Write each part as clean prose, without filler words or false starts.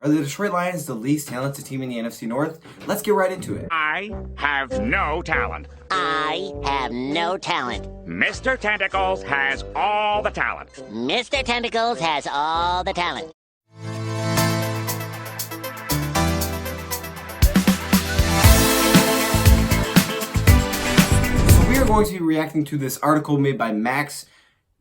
Are the Detroit Lions the least talented team in the NFC North? Let's get right into it. I have no talent. I have no talent. Mr. Tentacles has all the talent. Mr. Tentacles has all the talent. So we are going to be reacting to this article made by Max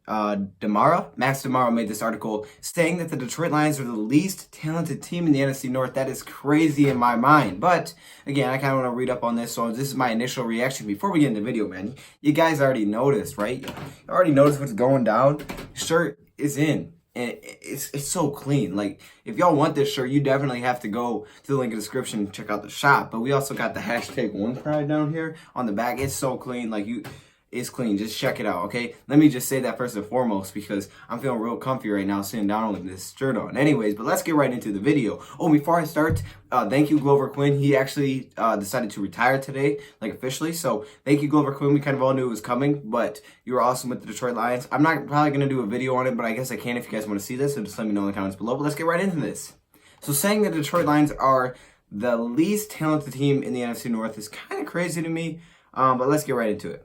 Demara. Max Demara made this article saying that the Detroit Lions are the least talented team in the NFC North. That is crazy in my mind. But again, I kind of want to read up on this. So this is my initial reaction before we get into the video, man. You guys already noticed, right? You already noticed what's going down. Shirt is in. And it's so clean. Like, if y'all want this shirt, you definitely have to go to the link in the description and check out the shop. But we also got the #OnePride down here on the back. It's so clean. Like, it's clean. Just check it out, okay? Let me just say that first and foremost because I'm feeling real comfy right now sitting down with this shirt on. Anyways, but let's get right into the video. Oh, before I start, thank you, Glover Quinn. He actually decided to retire today, like officially. So thank you, Glover Quinn. We kind of all knew it was coming, but you were awesome with the Detroit Lions. I'm not probably going to do a video on it, but I guess I can if you guys want to see this. So just let me know in the comments below. But let's get right into this. So saying that the Detroit Lions are the least talented team in the NFC North is kind of crazy to me, but let's get right into it.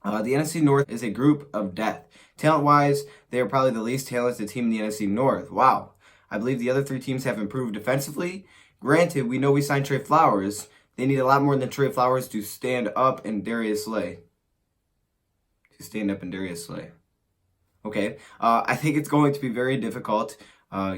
The NFC North is a group of death. Talent-wise, they are probably the least talented team in the NFC North. Wow. I believe the other three teams have improved defensively. Granted, we know we signed Trey Flowers. They need a lot more than Trey Flowers to stand up in Darius Slay. Okay. I think it's going to be very difficult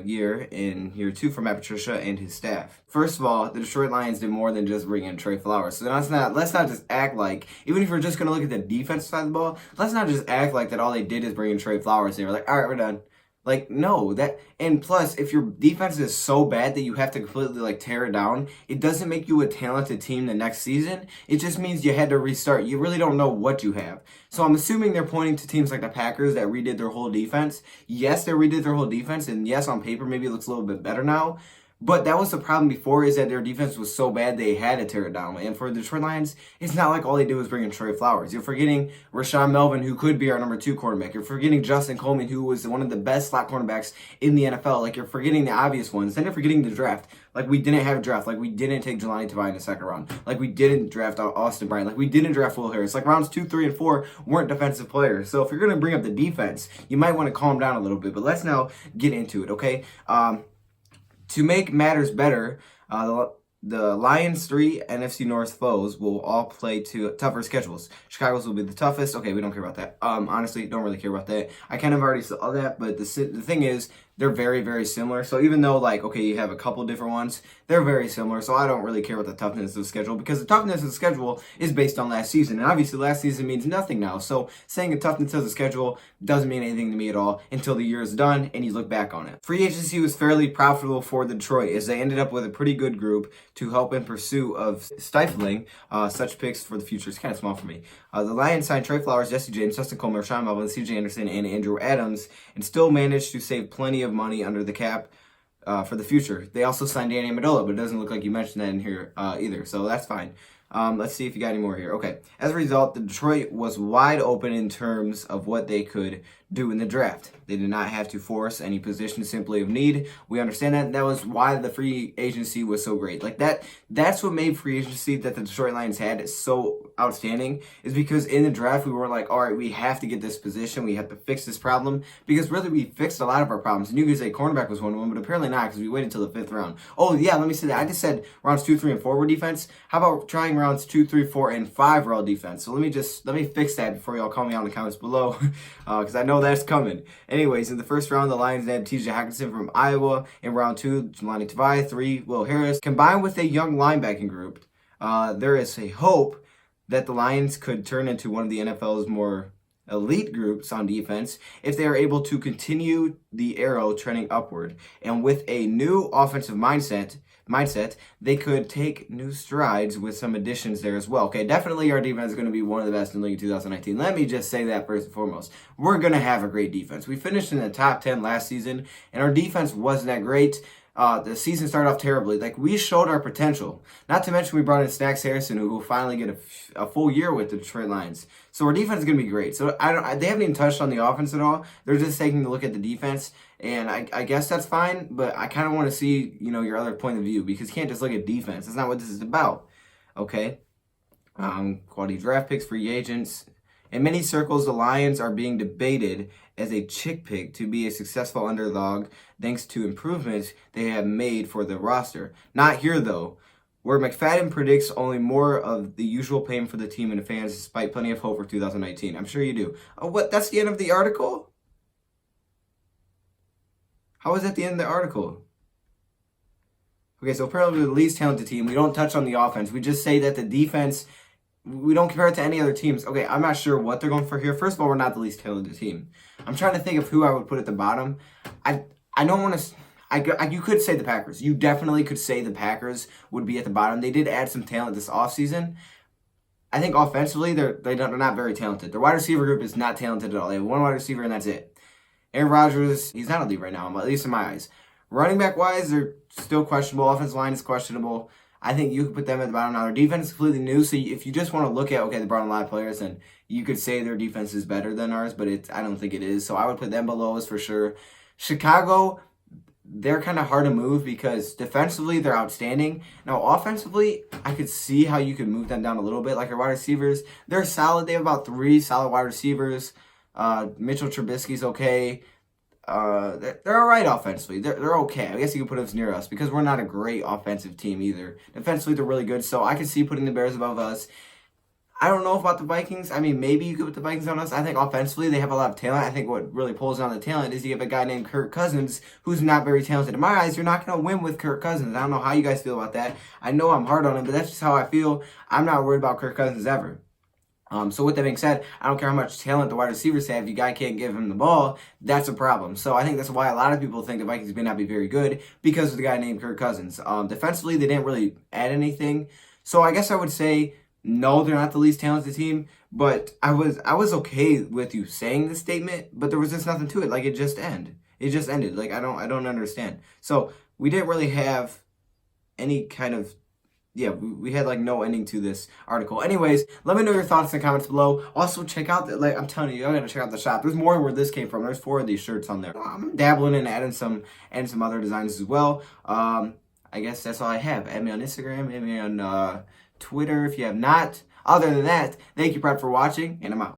year in year two for Matt Patricia and his staff. First of all, the Detroit Lions did more than just bring in Trey Flowers. So let's not just act like, even if we're just going to look at the defensive side of the ball, let's not just act like that all they did is bring in Trey Flowers and they were like, all right, we're done. Like, no, and plus, if your defense is so bad that you have to completely, like, tear it down, it doesn't make you a talented team the next season. It just means you had to restart. You really don't know what you have. So I'm assuming they're pointing to teams like the Packers that redid their whole defense. Yes, they redid their whole defense, and yes, on paper, maybe it looks a little bit better now. But that was the problem before, is that their defense was so bad they had to tear it down. And for the Detroit Lions, it's not like all they did was bring in Trey Flowers. You're forgetting Rashawn Melvin, who could be our number 2 cornerback. You're forgetting Justin Coleman, who was one of the best slot cornerbacks in the NFL. Like, you're forgetting the obvious ones. Then you're forgetting the draft. Like, we didn't have a draft. Like, we didn't take Jelani Tavai in the second round. Like, we didn't draft Austin Bryant. Like, we didn't draft Will Harris. Like, rounds 2, 3, and 4 weren't defensive players. So if you're going to bring up the defense, you might want to calm down a little bit. But let's now get into it, okay? To make matters better, the Lions' 3 NFC North foes will all play tougher schedules. Chicago's will be the toughest. Okay, we don't care about that. Honestly, don't really care about that. I kind of already saw that, but the thing is, they're very, very similar. So even though, like, okay, you have a couple different ones, they're very similar. So I don't really care about the toughness of the schedule because the toughness of the schedule is based on last season. And obviously last season means nothing now. So saying the toughness of the schedule doesn't mean anything to me at all until the year is done and you look back on it. Free agency was fairly profitable for Detroit as they ended up with a pretty good group to help in pursuit of stifling such picks for the future. It's kind of small for me. The Lions signed Trey Flowers, Jesse James, Justin Coleman, Rashawn Melvin, C.J. Anderson, and Andrew Adams, and still managed to save plenty of money under the cap for the future. They also signed Danny Amendola, but it doesn't look like you mentioned that in here either, so that's fine. Let's see if you got any more here. Okay. As a result, the Detroit was wide open in terms of what they could do in the draft. They did not have to force any position simply of need. We understand that. That was why the free agency was so great. Like that's what made free agency that the Detroit Lions had so outstanding, is because in the draft we were like, all right, we have to get this position. We have to fix this problem, because really we fixed a lot of our problems. And you could say cornerback was one of them, but apparently not, because we waited until the 5th round. Oh yeah, let me say that. I just said rounds 2, 3, and 4 were defense. How about trying rounds 2, 3, 4, and 5 were all defense? So let me fix that before y'all call me out in the comments below, because I know that's coming. Anyways, in the first round, the Lions had T.J. Hockenson from Iowa. In round 2, Jelani Tavai. 3, Will Harris. Combined with a young linebacking group, there is a hope that the Lions could turn into one of the NFL's more elite groups on defense if they are able to continue the arrow trending upward. And with a new offensive mindset, they could take new strides with some additions there as well. Okay, definitely our defense is going to be one of the best in the league in 2019. Let me just say that first and foremost. We're going to have a great defense. We finished in the top 10 last season, and our defense wasn't that great. the season started off terribly. Like, we showed our potential. Not to mention we brought in Snacks Harrison, who will finally get a full year with the Detroit Lions. So our defense is going to be great. So they haven't even touched on the offense at all. They're just taking a look at the defense, and I guess that's fine. But I kind of want to see, your other point of view, because you can't just look at defense. That's not what this is about. Okay. Quality draft picks, free agents. In many circles, the Lions are being debated as a chick pick to be a successful underdog thanks to improvements they have made for the roster. Not here, though, where McFadden predicts only more of the usual pain for the team and the fans, despite plenty of hope for 2019. I'm sure you do. Oh, what? That's the end of the article? How is that the end of the article? Okay, so apparently we're the least talented team. We don't touch on the offense. We just say that the defense, we don't compare it to any other teams. Okay, I'm not sure what they're going for here. First of all, we're not the least talented team. I'm trying to think of who I would put at the bottom. I don't want to... you could say the Packers. You definitely could say the Packers would be at the bottom. They did add some talent this offseason. I think offensively, they're not very talented. Their wide receiver group is not talented at all. They have one wide receiver, and that's it. Aaron Rodgers, he's not elite right now, at least in my eyes. Running back-wise, they're still questionable. Offensive line is questionable. I think you could put them at the bottom now. Their defense is completely new, so if you just want to look at, okay, they brought in a lot of players, then you could say their defense is better than ours, but I don't think it is. So I would put them below us for sure. Chicago, they're kind of hard to move because defensively, they're outstanding. Now, offensively, I could see how you could move them down a little bit. Like our wide receivers, they're solid. They have about 3 solid wide receivers. Mitchell Trubisky's okay. They're all right offensively. They're okay. I guess you could put us near us because we're not a great offensive team either. Defensively, they're really good, so I can see putting the Bears above us. I don't know about the Vikings. I mean, maybe you could put the Vikings on us. I think offensively, they have a lot of talent. I think what really pulls down the talent is you have a guy named Kirk Cousins who's not very talented. In my eyes, you're not going to win with Kirk Cousins. I don't know how you guys feel about that. I know I'm hard on him, but that's just how I feel. I'm not worried about Kirk Cousins ever. So with that being said, I don't care how much talent the wide receivers have. If you guy can't give him the ball, that's a problem. So I think that's why a lot of people think the Vikings may not be very good because of the guy named Kirk Cousins. Defensively, they didn't really add anything. So I guess I would say, no, they're not the least talented team. But I was okay with you saying this statement, but there was just nothing to it. Like, it just ended. It just ended. Like, I don't understand. So we didn't really have any kind of... Yeah, we had like no ending to this article. Anyways, let me know your thoughts in the comments below. Also, check out I'm telling you, I gotta check out the shop. There's more where this came from. There's 4 of these shirts on there. I'm dabbling and adding some other designs as well. I guess that's all I have. Add me on Instagram, add me on Twitter if you have not. Other than that, thank you, Brad, for watching, and I'm out.